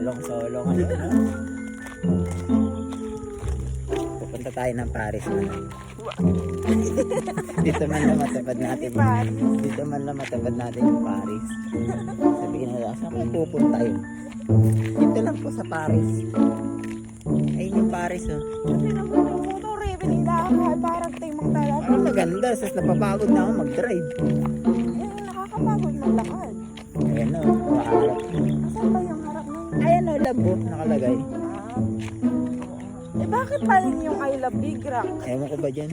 Solong-solo ngayon, no? Pupunta tayo ng Paris na. Dito man lang matapad natin. Dito man lang matapad natin yung Paris. Sabihin nila, saan kung pupunta yun? Dito lang po sa Paris. Ayun yung Paris, oh. Parang timang talaga. Ang maganda, sas napapagod na ako mag-drive. Nakakapagod maglakad. Ayan, oh. Makaharap. Saan ba yung harap nun? Ayan, oh, labo, nakalagay. Eh bakit pa rin yung I love Big Rock? Ewan ko ba dyan?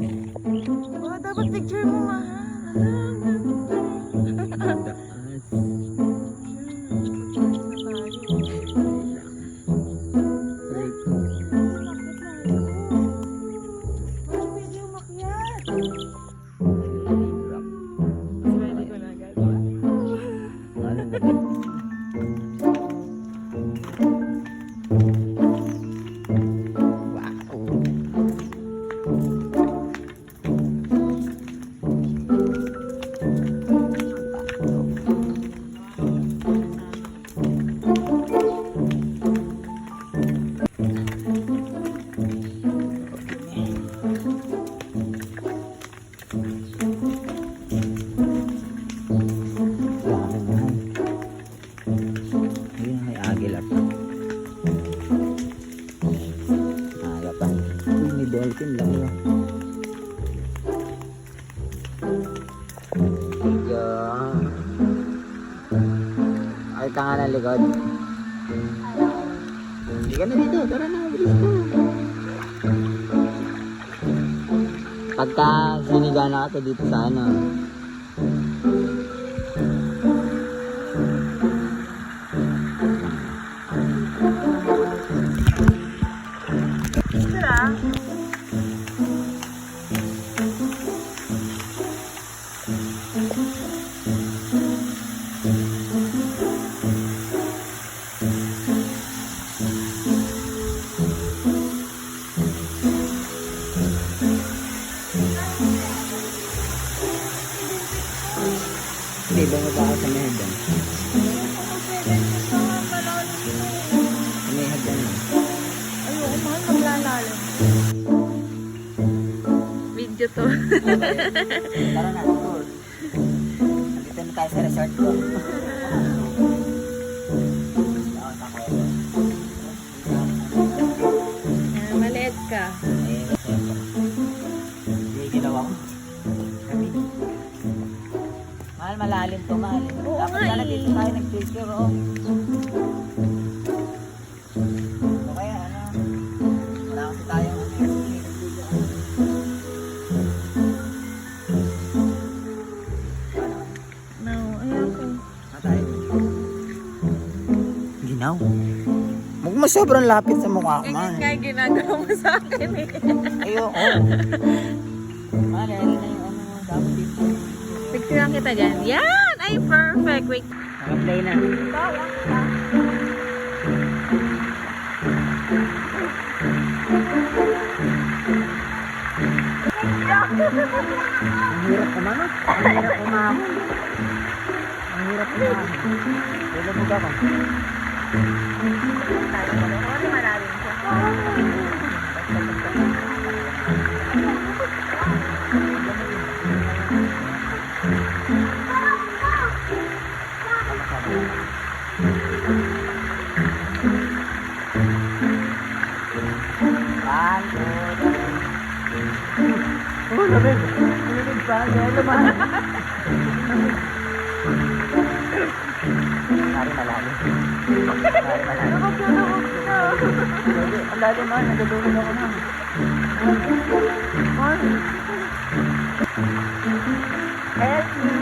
Dapat picture mo mahal. Dolphin lang yun. Ay, ka nga ng likod. Hindi ka na dito. Tara na, bilis na. Pagka siniga na ka dito sa ano. Hindi ba mabaka sa may hagdan? Sa may hagdan na. Ayoko, mahal maglalalim. Video to. Tara na, tour. Nandito na tayo sa resort ko. Maliit ka. Ayun, siyempre. Hindi ginawa ko. Mahal, malalim to, mahal. Dapat pala dito tayo nag-picture, oh. So kaya, ano, wala kasi tayong No, ayoko. matay. Ginaw. Huwag mo sobrang lapit sa mukha ko, man. Kaya ginagawa mo sa akin eh. Ayoko. Mahal, ayun na yung ano, dapat dito. Picturean kita dyan. Yan! Ay, perfect. Wait. Naka-play na. Ang hirap kumanot. Ang hirap kumamon. Ang hirap kumamon. Tulog ako. Malalim siya. Oh, lamig. Lamig pa. Kaya naman. Mari malalim. Mari malalim. Ang lalim man. Nagdudulog ako na. Help me.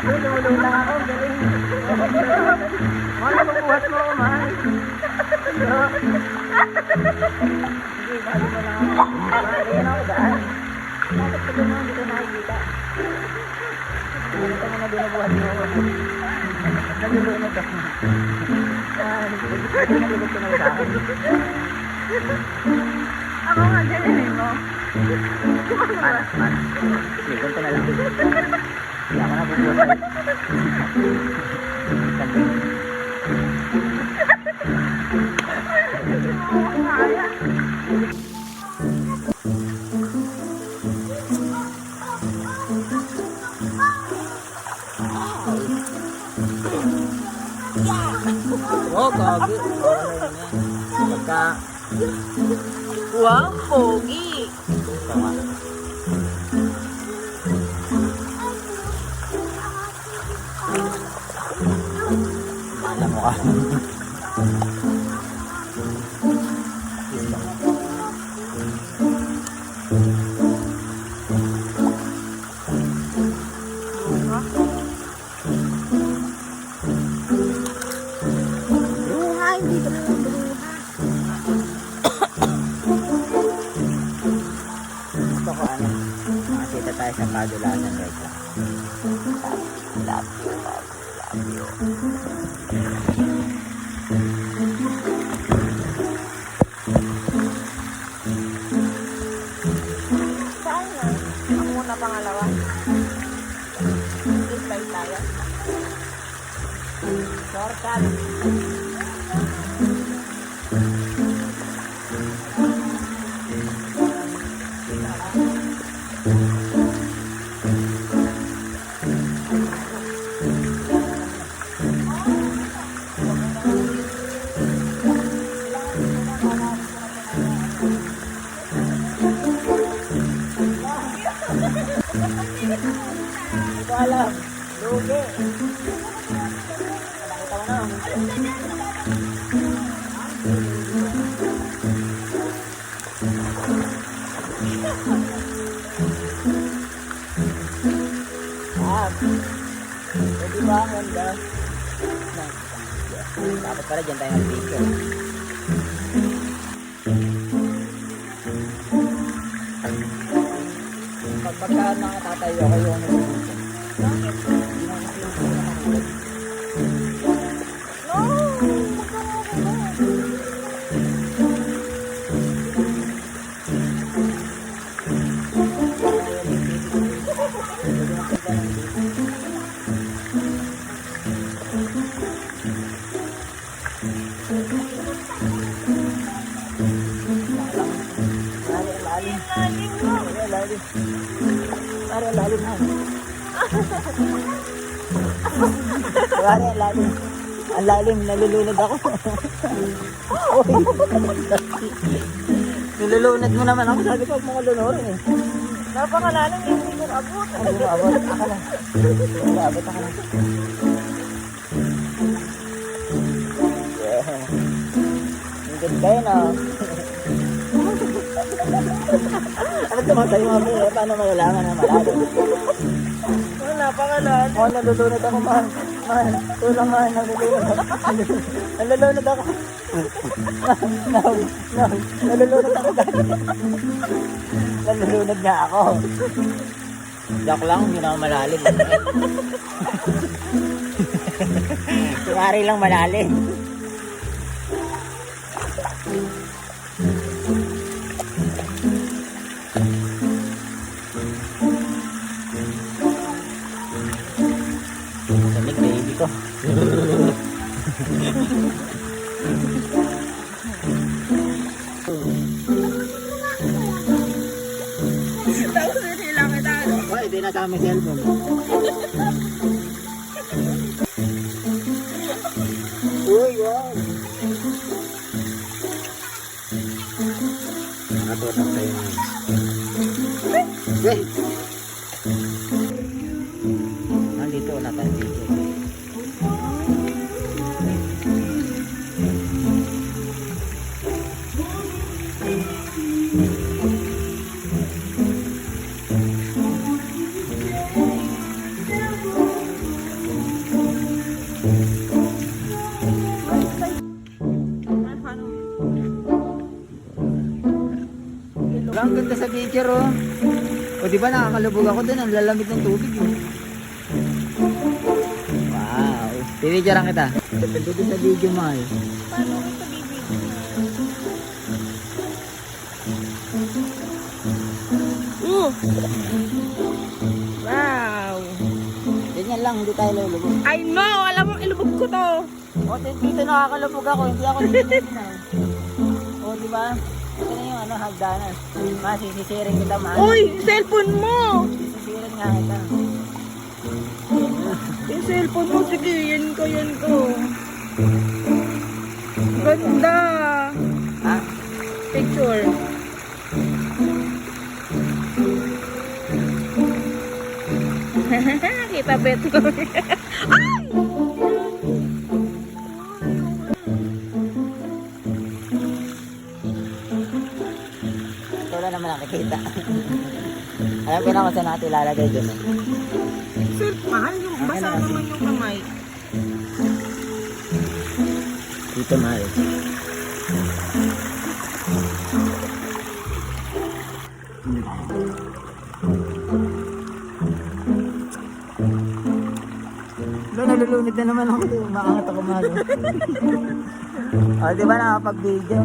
Lulong lang ako. Galing. Mahal, mabuhat mo ako, mahal. Sige, bago mo lang ako. Mahal, yan ako daan. Bakit ka doon hindi ko nakikita? Ito mo na binabuhat mo ako. Nalulunod ako. Nalulunod ko na sa akin. Ako nga galing mo. Panas. Sige, ganito na lang. Hindi ako na Oh, kagi. Pagka... Wow, pogi. Ito nga. Malam mo ka. Gusto ko ano, makakita tayo sa padulasan guys. Love you, love you, love you. Saan na? Ako muna pangalawa. Goodbye tayo. Shortcut. Hindi ko alam. Lugi. Nakita mo na. Pwede ba ang Honda? Dapat pala dyan tayo mag-picture. Pagka nakatatayo ako yung lalim na. Wari, ang lalim. Ang lalim, nalulunod ako. Nilulunod mo naman ako. Sabi ko, huwag mo kalunurin eh. Napakalalim, hindi ko abot. Ay, abot ako na. Abot ako na. Yeah. Ang ganda yun ah. Ano tumatay mo ako? Paano malalaman na malalim? Napakalalim. Oh, nalulunod ako, man. Man, tulang man, nalulunod ako. Nalulunod ako. No, nalulunod ako dati. Nalulunod niya ako. Joke lang, hindi na ako malalim. Kumari lang malalim. Samig baby ko. Tapos nila kita. Why, di na kami cellphone. Uy, wow. Nakatutok tayo ngayon. Wait. Nandito na tayo dito. Ang ganda sa picture oh. O di ba nakakalubog ako dun, ang lalamig ng tubig eh. Wow. Pipicturean kita. Dito sa video mahal. Paano ko sa bibig? Wow! Ganyan lang, hindi tayo lulubog. I know! Alam mo, ilubog ko to. O, dito nakakalubog ako, hindi ako nilulubog. O, di ba? Ito na yung ano, hagdanan. Sisisirin kita, ma. Uy! Cellphone mo! Sisisirin nga kita. Yung cellphone mo, sige, yan ko, yan ko. Ganda! Ha? Picture. Kita beto. Ay! Ito na naman nakikita. Alam ko na kung saan natin ilalagay dun. Mahal yung Okay basa na kasi. naman yung kamay. Dito, mahal. Doon, nalulunod na naman ako. Maangat ako, mahal. O, di ba nakapag-video?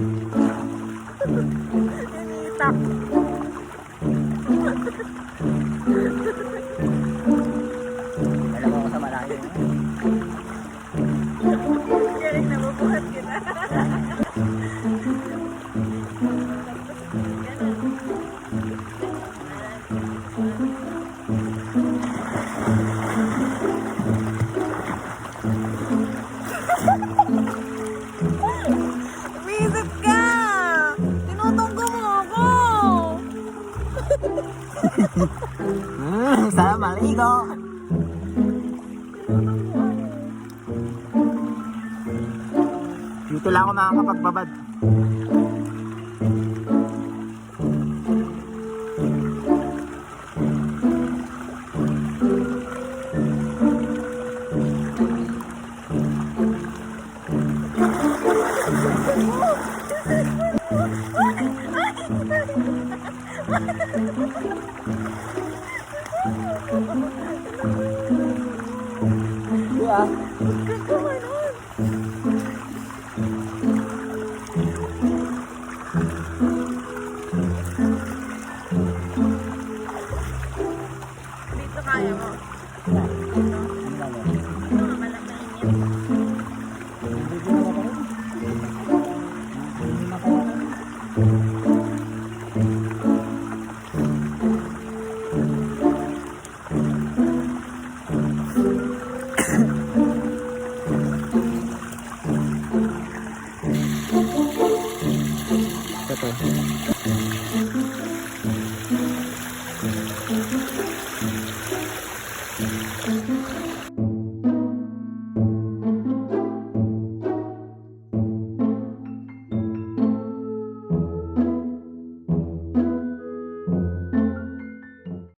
Tak. Alam ko sa malayo. Galing na mabuhat kita. Visit ka! Tinutunggo mo ako! Sana maligo. Dito lang ako makakapagbabad. Di ba? Dito kaya mo. Ito.